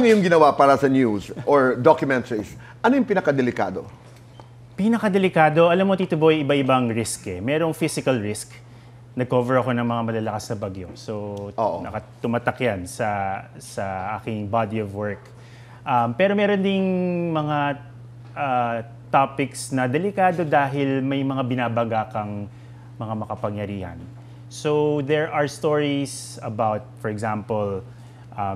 Maraming yung ginawa para sa news or documentaries. Ano yung pinakadelikado? Pinakadelikado, alam mo Tito Boy, iba-ibang risk eh. Merong physical risk. Nag-cover ako ng mga malalakas na bagyo. So, tumatak yan sa aking body of work. Pero meron ding mga topics na delikado dahil may mga binabaga kang mga makapangyarihan. So, there are stories about, for example,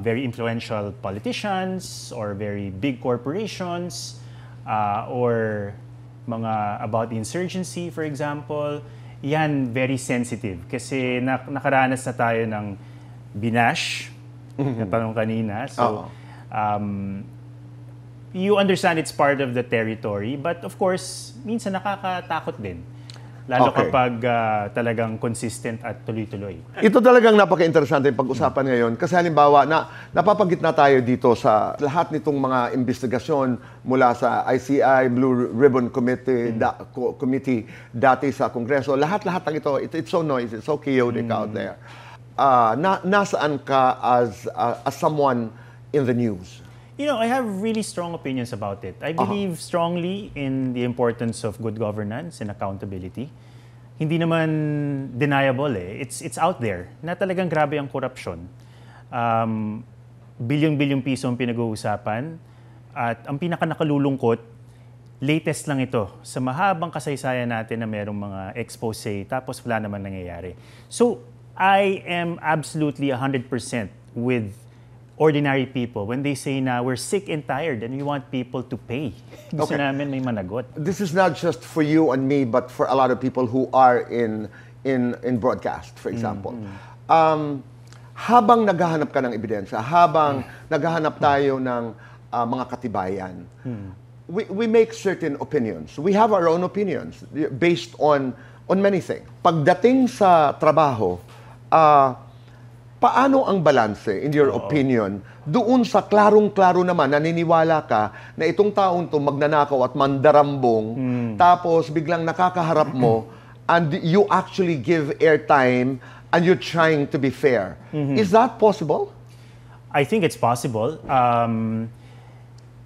very influential politicians or very big corporations or mga about insurgency, for example. Yan, very sensitive. Kasi nakaranas na tayo ng binash, na tanong kanina. So, you understand it's part of the territory. But of course, minsan nakakatakot din. Lalo kapag talagang consistent at tuloy-tuloy. Ito talagang napaka-interesante yung pag-usapan ngayon. Kasi halimbawa, napapagitna tayo dito sa lahat nitong mga investigasyon mula sa ICI, Blue Ribbon Committee, dati sa Kongreso. Lahat-lahat ng ito, it's so noisy, it's so chaotic out there. Nasaan ka as someone in the news? You know, I have really strong opinions about it. I believe strongly in the importance of good governance and accountability. Hindi naman deniable eh. It's out there na talagang grabe ang korupsyon. Bilyong-bilyong piso ang pinag-uusapan. At ang pinaka-nakalulungkot, latest lang ito sa mahabang kasaysayan natin na merong mga expose tapos wala naman nangyayari. So, I am absolutely 100% with ordinary people when they say na we're sick and tired and we want people to pay. Gusto namin may managot. This is not just for you and me, but for a lot of people who are in broadcast, for example. Habang naghahanap ka ng ebidensya, habang naghahanap tayo ng mga katibayan, we make certain opinions. We have our own opinions based on many things. Pagdating sa trabaho, paano ang balanse, in your opinion, doon sa klarong-klaro naman, naniniwala ka na itong taong to magnanakaw at mandarambong, tapos biglang nakakaharap mo, and you actually give airtime and you're trying to be fair. Is that possible? I think it's possible.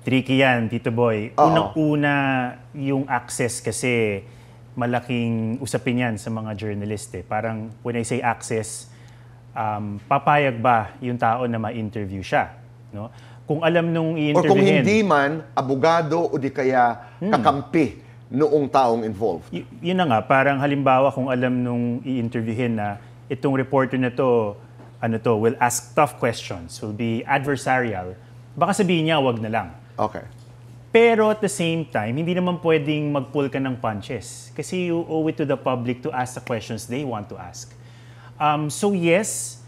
Tricky yan, Tito Boy. Unang-una, yung access kasi malaking usapin yan sa mga journalist eh. Parang when I say access, papayag ba yung tao na ma-interview siya? No? Kung alam nung i-interviewin... Or kung hindi man, abogado o di kaya kakampi noong taong involved. Yun na nga, parang halimbawa kung alam nung i-interviewin na itong reporter na to, will ask tough questions, will be adversarial, baka sabihin niya, wag na lang. Okay. Pero at the same time, hindi naman pwedeng mag-pull ka ng punches kasi you owe it to the public to ask the questions they want to ask. So yes,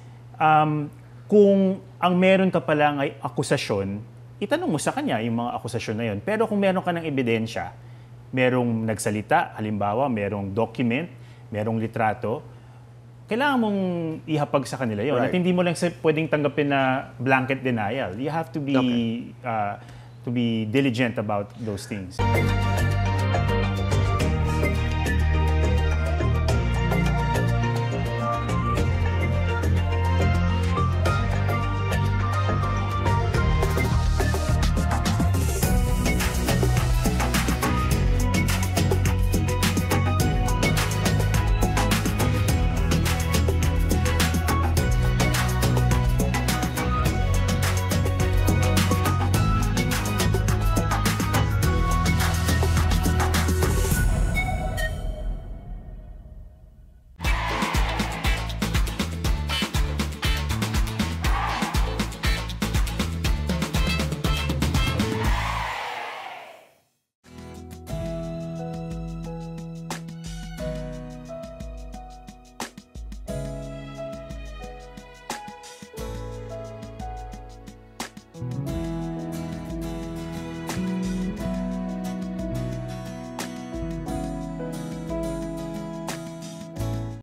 kung ang meron ka palang ay akusasyon, itanong mo sa kanya yung mga akusasyon na yun. Pero kung meron ka ng ebidensya, merong nagsalita, halimbawa, merong document, merong litrato, kailangan mong ihapag sa kanila yun. Right. At hindi mo lang pwedeng tanggapin na blanket denial. You have to be diligent about those things.